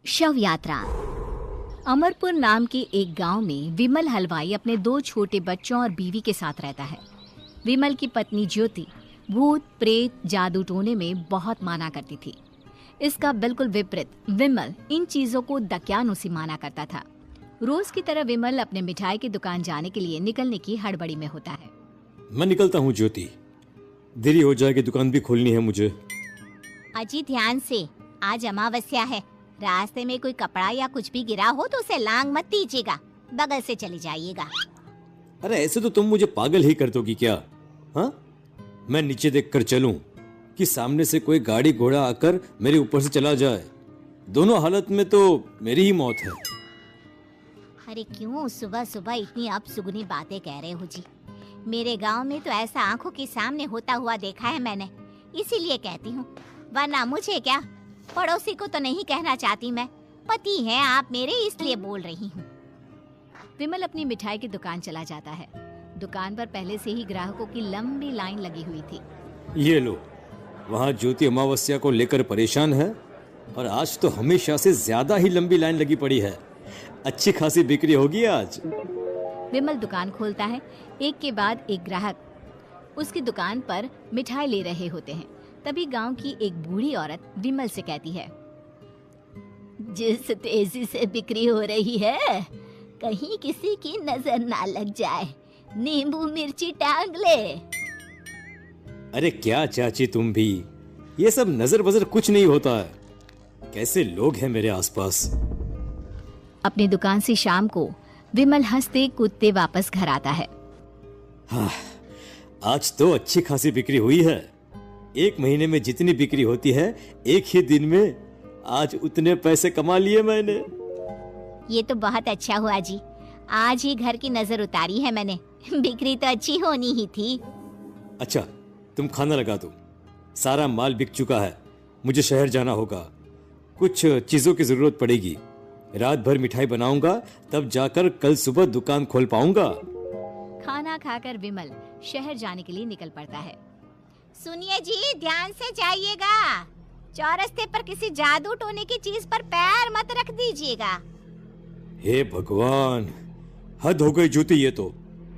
शव यात्रा। अमरपुर नाम के एक गांव में विमल हलवाई अपने 2 छोटे बच्चों और बीवी के साथ रहता है। विमल की पत्नी ज्योति भूत प्रेत जादू टोने में बहुत माना करती थी। इसका बिल्कुल विपरीत विमल इन चीजों को दकियानुसी माना करता था। रोज की तरह विमल अपने मिठाई की दुकान जाने के लिए निकलने की हड़बड़ी में होता है। मैं निकलता हूँ ज्योति, देरी हो जाएगी, दुकान भी खोलनी है मुझे। अजी ध्यान से, आज अमावस्या है। रास्ते में कोई कपड़ा या कुछ भी गिरा हो तो उसे लांग मत दीजिएगा, बगल से चली जाइएगा। अरे ऐसे तो तुम मुझे पागल ही कर दोगी क्या? हाँ, मैं नीचे देखकर चलूं कि सामने से कोई गाड़ी घोड़ा आकर मेरे ऊपर से चला जाए? दोनों हालत में तो मेरी ही मौत है। अरे क्यों सुबह सुबह इतनी अपसुगनी बातें कह रहे हो जी? मेरे गांव में तो ऐसा आंखों के सामने होता हुआ देखा है मैंने, इसीलिए कहती हूँ, वरना मुझे क्या, पड़ोसी को तो नहीं कहना चाहती मैं। पति हैं आप मेरे, इसलिए बोल रही हूँ। विमल अपनी मिठाई की दुकान चला जाता है। दुकान पर पहले से ही ग्राहकों की लंबी लाइन लगी हुई थी। ये लो, वहाँ ज्योति अमावस्या को लेकर परेशान है और आज तो हमेशा से ज्यादा ही लंबी लाइन लगी पड़ी है। अच्छी खासी बिक्री होगी आज। विमल दुकान खोलता है। एक के बाद एक ग्राहक उसकी दुकान पर मिठाई ले रहे होते हैं। तभी गांव की एक बूढ़ी औरत विमल से कहती है, जिस तेजी से बिक्री हो रही है, कहीं किसी की नजर ना लग जाए, नींबू मिर्ची टांग ले। अरे क्या चाची, तुम भी ये सब नजर बजर कुछ नहीं होता है। कैसे लोग हैं मेरे आसपास। अपनी दुकान से शाम को विमल हंसते कूदते वापस घर आता है। हाँ, आज तो अच्छी खासी बिक्री हुई है। एक महीने में जितनी बिक्री होती है, एक ही दिन में आज उतने पैसे कमा लिए मैंने। ये तो बहुत अच्छा हुआ जी, आज ही घर की नजर उतारी है मैंने। बिक्री तो अच्छी होनी ही थी। अच्छा, तुम खाना लगा दो, सारा माल बिक चुका है। मुझे शहर जाना होगा, कुछ चीजों की जरूरत पड़ेगी। रात भर मिठाई बनाऊंगा, तब जाकर कल सुबह दुकान खोल पाऊंगा। खाना खाकर विमल शहर जाने के लिए निकल पड़ता है। सुनिए जी, ध्यान से जाइएगा। चौरस्ते पर किसी जादू टोने की चीज पर पैर मत रख दीजिएगा। हे भगवान, हद हो गई ज्योति, ये तो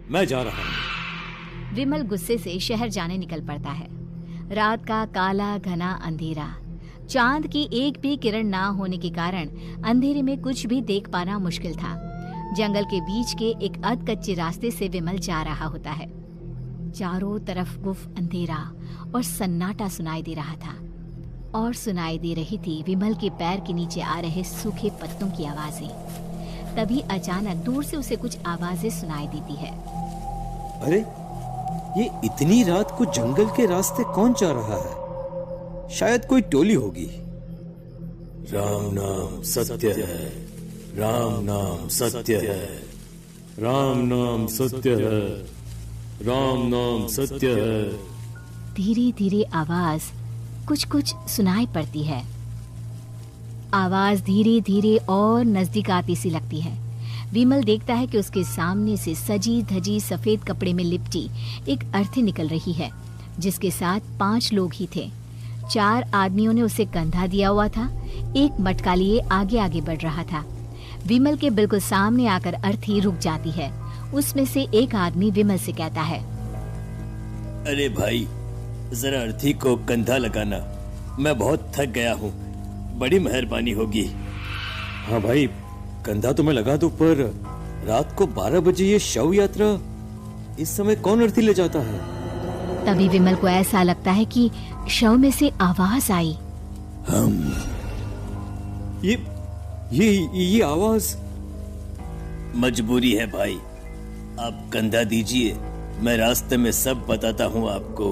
मैं जा रहा हूँ। विमल गुस्से से शहर जाने निकल पड़ता है। रात का काला घना अंधेरा, चांद की एक भी किरण ना होने के कारण अंधेरे में कुछ भी देख पाना मुश्किल था। जंगल के बीच के एक अधकच्चे रास्ते से विमल जा रहा होता है। चारों तरफ गुफ अंधेरा और सन्नाटा सुनाई दे रहा था, और सुनाई दे रही थी विमल के पैर के नीचे आ रहे सूखे पत्तों की आवाजें। तभी अचानक दूर से उसे कुछ आवाजें सुनाई देती है। अरे, ये इतनी रात को जंगल के रास्ते कौन जा रहा है? शायद कोई टोली होगी। राम नाम सत्य है, राम नाम सत्य है, राम नाम सत्य है, राम नाम सत्य है। धीरे धीरे आवाज कुछ कुछ सुनाई पड़ती है। आवाज धीरे धीरे और नजदीक आती सी लगती है। विमल देखता है कि उसके सामने से सजी धजी सफेद कपड़े में लिपटी एक अर्थी निकल रही है, जिसके साथ 5 लोग ही थे। 4 आदमियों ने उसे कंधा दिया हुआ था। एक मटका लिए आगे आगे बढ़ रहा था। विमल के बिल्कुल सामने आकर अर्थी रुक जाती है। उसमें से एक आदमी विमल से कहता है, अरे भाई, जरा अर्थी को कंधा लगाना, मैं बहुत थक गया हूँ, बड़ी मेहरबानी होगी। हाँ भाई, कंधा तो मैं लगा दूं, पर रात को 12 बजे ये शव यात्रा, इस समय कौन अर्थी ले जाता है? तभी विमल को ऐसा लगता है कि शव में से आवाज आई। ये आवाज। मजबूरी है भाई, आप कंधा दीजिए, मैं रास्ते में सब बताता हूँ आपको।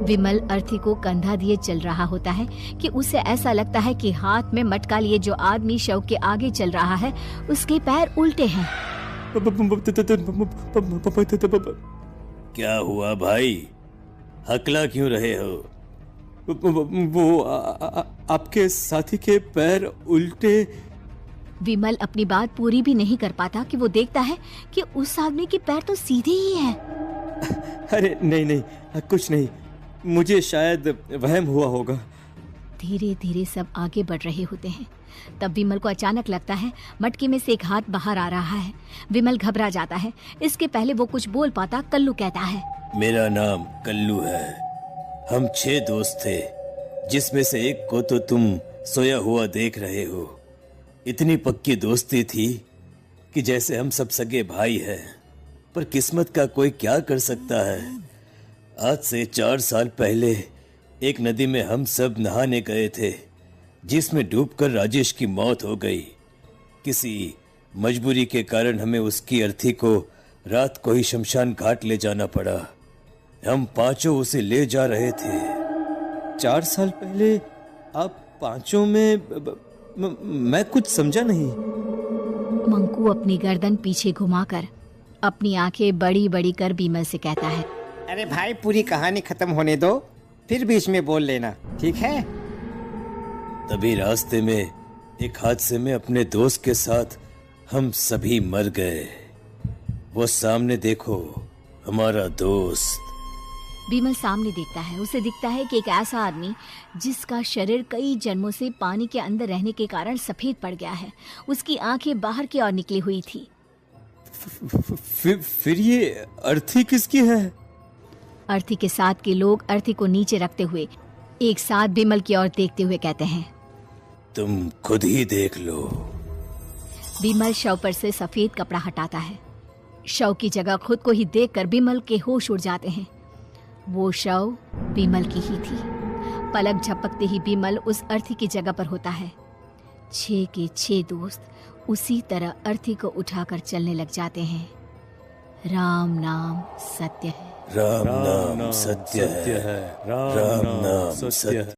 विमल अर्थी को कंधा दिए चल रहा होता है कि उसे ऐसा लगता है कि हाथ में मटका लिए जो आदमी शव के आगे चल रहा है, उसके पैर उल्टे हैं। क्या हुआ भाई, हकला क्यों रहे हो? वो आपके साथी के पैर उल्टे। विमल अपनी बात पूरी भी नहीं कर पाता कि वो देखता है कि उस आदमी के पैर तो सीधे ही हैं। अरे नहीं, कुछ नहीं, मुझे शायद वहम हुआ होगा। धीरे धीरे सब आगे बढ़ रहे होते हैं। तब विमल को अचानक लगता है मटकी में से एक हाथ बाहर आ रहा है। विमल घबरा जाता है। इसके पहले वो कुछ बोल पाता, कल्लू कहता है, मेरा नाम कल्लू है। हम 6 दोस्त थे, जिसमें से एक को तो तुम सोया हुआ देख रहे हो। इतनी पक्की दोस्ती थी कि जैसे हम सब सगे भाई हैं। पर किस्मत का कोई क्या कर सकता है। आज से 4 साल पहले एक नदी में हम सब नहाने गए थे, जिसमें डूबकर राजेश की मौत हो गई। किसी मजबूरी के कारण हमें उसकी अर्थी को रात को ही शमशान घाट ले जाना पड़ा। हम 5 उसे ले जा रहे थे। 4 साल पहले आप 5 में मैं कुछ समझा नहीं। मंकू अपनी गर्दन पीछे घुमाकर अपनी आंखें बड़ी बड़ी कर विमल से कहता है, अरे भाई, पूरी कहानी खत्म होने दो, फिर बीच में बोल लेना, ठीक है? तभी रास्ते में एक हादसे में अपने दोस्त के साथ हम सभी मर गए। वो सामने देखो, हमारा दोस्त। विमल सामने देखता है। उसे दिखता है कि एक ऐसा आदमी जिसका शरीर कई जन्मों से पानी के अंदर रहने के कारण सफेद पड़ गया है। उसकी आंखें बाहर की ओर निकली हुई थी। फिर ये अर्थी किसकी है? अर्थी के साथ के लोग अर्थी को नीचे रखते हुए एक साथ विमल की ओर देखते हुए कहते हैं, तुम खुद ही देख लो। विमल शव पर से सफेद कपड़ा हटाता है। शव की जगह खुद को ही देखकर विमल के होश उड़ जाते हैं। वो शव विमल की ही थी। पलक झपकते ही विमल उस अर्थी की जगह पर होता है। 6 के 6 दोस्त उसी तरह अर्थी को उठाकर चलने लग जाते हैं। राम नाम सत्य है। राम नाम सत्य है। राम नाम सत्य है।